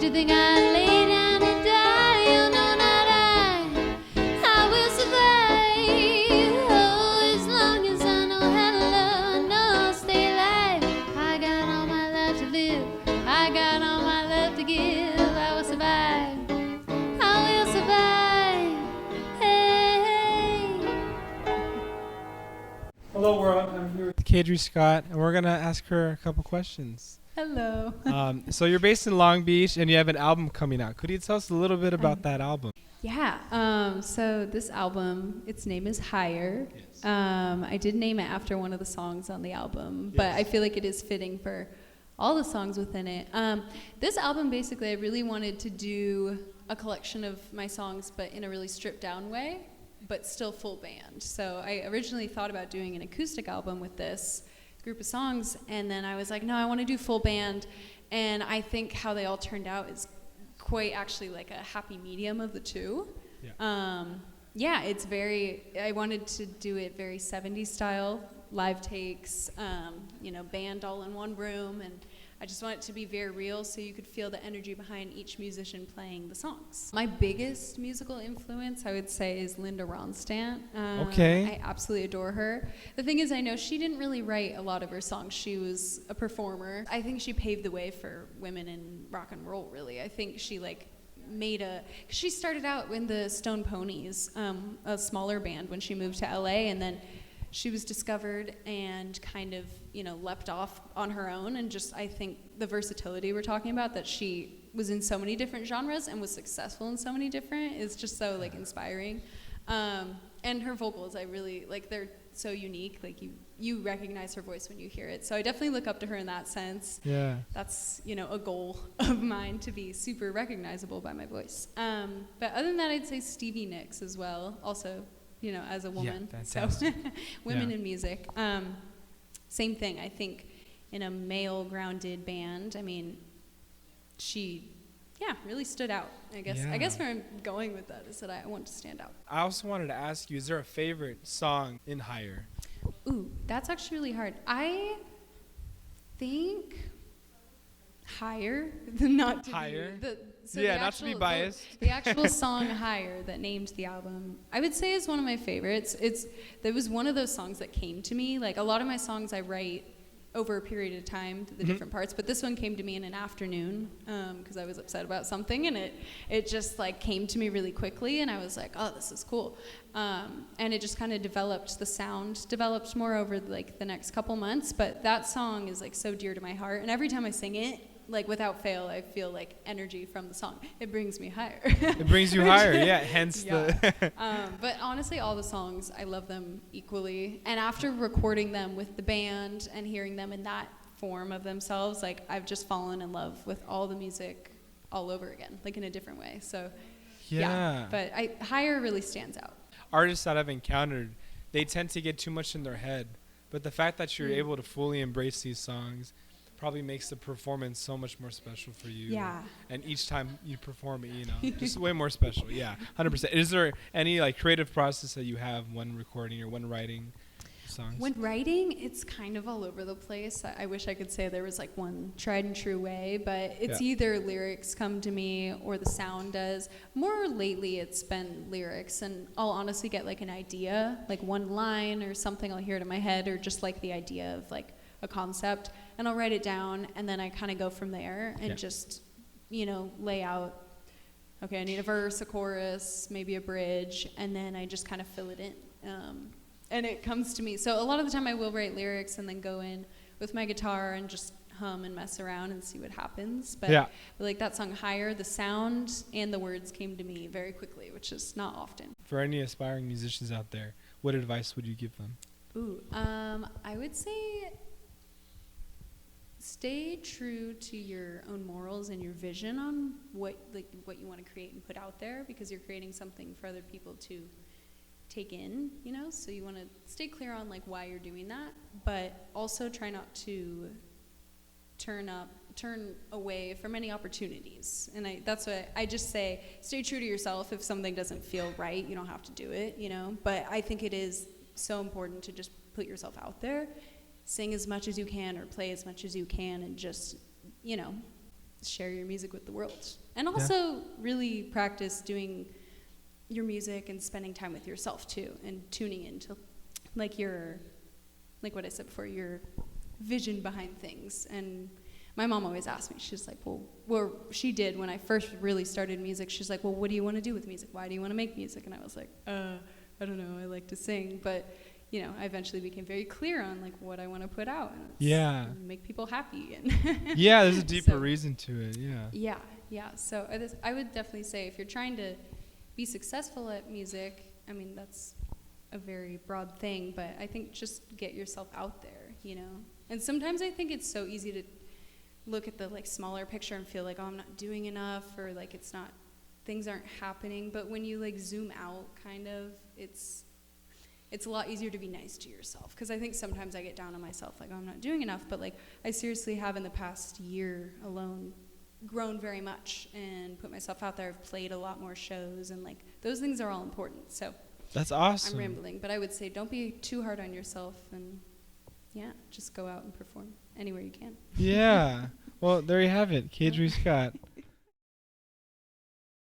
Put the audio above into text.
Did you think I'd lay down and die? You know not I will survive. Oh, as long as I know how to love, I know I'll stay alive. I got all my life to live, I got all my love to give. I will survive, I will survive. Hey. Hello world, I'm here with Cadre Scott, and we're going to ask her a couple questions. Hello. So you're based in Long Beach, and you have an album coming out. Could you tell us a little bit about that album? Yeah, so this album, its name is Higher. Yes. I did name it after one of the songs on the album, but I feel like it is fitting for all the songs within it. This album, basically, I really wanted to do a collection of my songs, but in a really stripped down way, but still full band. So I originally thought about doing an acoustic album with this group of songs, and then I was like, no, I want to do full band. And I think how they all turned out is quite actually like a happy medium of the two. Yeah, it's very, I wanted to do it very 70s style, live takes, band all in one room, and I just want it to be very real so you could feel the energy behind each musician playing the songs. My biggest musical influence, I would say, is Linda Ronstadt. Okay. I absolutely adore her. The thing is, I know she didn't really write a lot of her songs. She was a performer. I think she paved the way for women in rock and roll, really. I think she she started out in the Stone Ponies, a smaller band, when she moved to LA, and then she was discovered and kind of, leapt off on her own. And just, I think the versatility we're talking about, that she was in so many different genres and was successful in so many different, is just so inspiring. And her vocals, I really they're so unique. You recognize her voice when you hear it. So I definitely look up to her in that sense. Yeah. That's, a goal of mine, to be super recognizable by my voice. But other than that, I'd say Stevie Nicks as well. Also, as a woman. Yeah, so fantastic. women in music. Same thing, I think, in a male-grounded band. I mean, she, really stood out. I guess where I'm going with that is that I want to stand out. I also wanted to ask you, is there a favorite song in Higher? Ooh, that's actually really hard. I think Higher, not to Higher? not to be biased. The actual song Higher that named the album, I would say, is one of my favorites. There was one of those songs that came to me. Like, a lot of my songs I write over a period of time, the different parts, but this one came to me in an afternoon because I was upset about something, and it just came to me really quickly, and I was like, oh, this is cool. And it just kind of developed, the sound developed more over the next couple months, but that song is so dear to my heart, and every time I sing it, without fail, I feel energy from the song. It brings me higher. It brings you higher, yeah, hence the... But honestly, all the songs, I love them equally. And after recording them with the band and hearing them in that form of themselves, I've just fallen in love with all the music all over again, in a different way. So, Yeah. But Higher really stands out. Artists that I've encountered, they tend to get too much in their head. But the fact that you're able to fully embrace these songs probably makes the performance so much more special for you. Yeah. And each time you perform it, just way more special. Yeah, 100%. Is there any creative process that you have when recording or when writing songs? When writing, it's kind of all over the place. I wish I could say there was one tried and true way, but it's either lyrics come to me or the sound does. More lately, it's been lyrics, and I'll honestly get an idea, one line or something I'll hear it in my head, or just the idea of a concept, and I'll write it down, and then I kind of go from there and just, lay out, okay, I need a verse, a chorus, maybe a bridge, and then I just kind of fill it in. And it comes to me. So a lot of the time I will write lyrics and then go in with my guitar and just hum and mess around and see what happens. But that song Higher, the sound and the words came to me very quickly, which is not often. For any aspiring musicians out there, what advice would you give them? Ooh, I would say stay true to your own morals and your vision on what you want to create and put out there, because you're creating something for other people to take in, so you want to stay clear on why you're doing that, but also try not to turn away from any opportunities. And that's what I just say, stay true to yourself. If something doesn't feel right, you don't have to do it, but I think it is so important to just put yourself out there, sing as much as you can or play as much as you can, and just share your music with the world. And also really practice doing your music and spending time with yourself too, and tuning into like what I said before, your vision behind things. And my mom always asked me, she's like, well, she did when I first really started music. She's like, well, what do you want to do with music? Why do you want to make music? And I was like, I don't know, I like to sing. But, you know, I eventually became very clear on like what I want to put out. And make people happy. And yeah, there's a deeper reason to it, yeah. Yeah. So I would definitely say if you're trying to be successful at music, I mean, that's a very broad thing, but I think just get yourself out there, you know? And sometimes I think it's so easy to look at the like smaller picture and feel like, oh, I'm not doing enough, or like things aren't happening. But when you like zoom out, kind of, it's a lot easier to be nice to yourself. Because I think sometimes I get down on myself, like, oh, I'm not doing enough. But like, I seriously have in the past year alone grown very much and put myself out there. I've played a lot more shows, and like those things are all important. So that's awesome. I'm rambling, but I would say don't be too hard on yourself, and just go out and perform anywhere you can. Yeah. Well, there you have it, Cadre Scott.